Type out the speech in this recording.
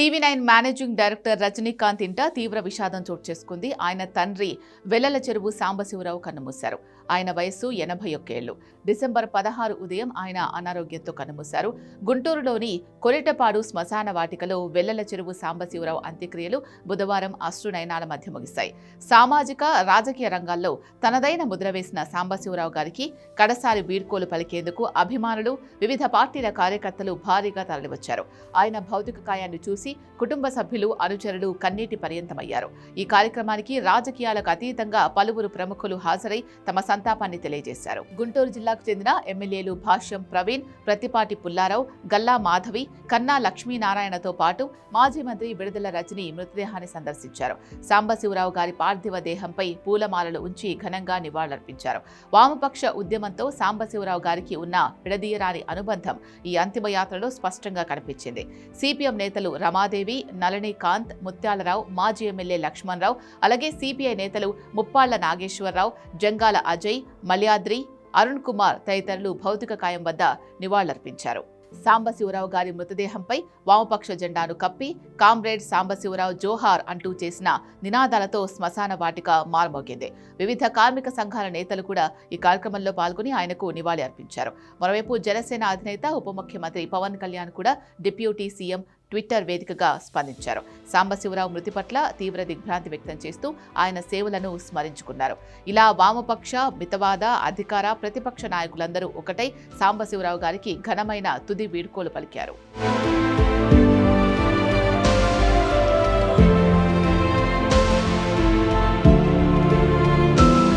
TV9 managing director Rajinikanth ఇంట తీవ్ర విషాదం చోటు చేసుకుంది. ఆయన తండ్రి వెల్లల చెరువు సాంబశివరావు కన్నుమూశారు. ఆయన వయస్సు 81 ఏళ్లు. డిసెంబర్ 16 ఉదయం ఆయన అనారోగ్యంతో కన్నుమూశారు. గుంటూరులోని కొరిటపాడు శ్మశాన వాటికలో వెల్లల చెరువు సాంబశివరావు అంత్యక్రియలు బుధవారం అశ్రునయనాల మధ్య ముగిశాయి. సామాజిక రాజకీయ రంగాల్లో తనదైన ముద్ర వేసిన సాంబశివరావు గారికి కడసారి వీడ్కోలు పలికేందుకు అభిమానులు, వివిధ పార్టీల కార్యకర్తలు భారీగా తరలివచ్చారు. ఆయన భౌతిక కాయాన్ని చూసి కుటుంబ సభ్యులు, అనుచరులు కన్నీటి పర్యంతమయ్యారు. ఈ కార్యక్రమానికి రాజకీయాలకు అతీతంగా పలువురు ప్రముఖులు హాజరై తమ సంతాపాన్ని తెలియజేశారు. గుంటూరు జిల్లాకు చెందిన ఎమ్మెల్యేలు భాష్యం ప్రవీణ్, ప్రత్తిపాటి పుల్లారావు, గల్లా మాధవి, కన్నా లక్ష్మీనారాయణతో పాటు మాజీ మంత్రి విడుదల రజని మృతదేహాన్ని సందర్శించారు. సాంబశివరావు గారి పార్థివ దేహంపై పూలమాలలు ఉంచి ఘనంగా నివాళులర్పించారు. వామపక్ష ఉద్యమంతో సాంబశివరావు గారికి ఉన్న విడదీయరాని అనుబంధం ఈ అంతిమయాత్రలో స్పష్టంగా కనిపించింది. సిపిఎం నేతలు రమాదేవి, నళినీకాంత్, ముత్యాలరావు, మాజీ ఎమ్మెల్యే లక్ష్మణరావు, అలాగే సిపిఐ నేతలు ముప్పాళ్ల నాగేశ్వరరావు, జంగాల అజయ్, మల్యాద్రి, అరుణ్ కుమార్ తదితరులు భౌతిక కాయం వద్ద నివాళులర్పించారు. సాంబశివరావు గారి మృతదేహంపై వామపక్ష జెండాను కప్పి కామ్రేడ్ సాంబశివరావు జోహార్ అంటూ చేసిన నినాదాలతో శ్మశాన వాటిక మార్మోగింది. వివిధ కార్మిక సంఘాల నేతలు కూడా ఈ కార్యక్రమంలో పాల్గొని ఆయనకు నివాళి అర్పించారు. మరోవైపు జనసేన అధినేత, ఉప ముఖ్యమంత్రి పవన్ కళ్యాణ్ కూడా డిప్యూటీ సీఎం ట్విట్టర్ వేదికగా స్పందించారు. సాంబశివరావు మృతి పట్ల తీవ్ర దిగ్భ్రాంతి వ్యక్తం చేస్తూ ఆయన సేవలను స్మరించుకున్నారు. ఇలా వామపక్ష, మితవాద, అధికార, ప్రతిపక్ష నాయకులందరూ ఒకటై సాంబశివరావు గారికి ఘనమైన తుది వీడ్కోలు పలికారు.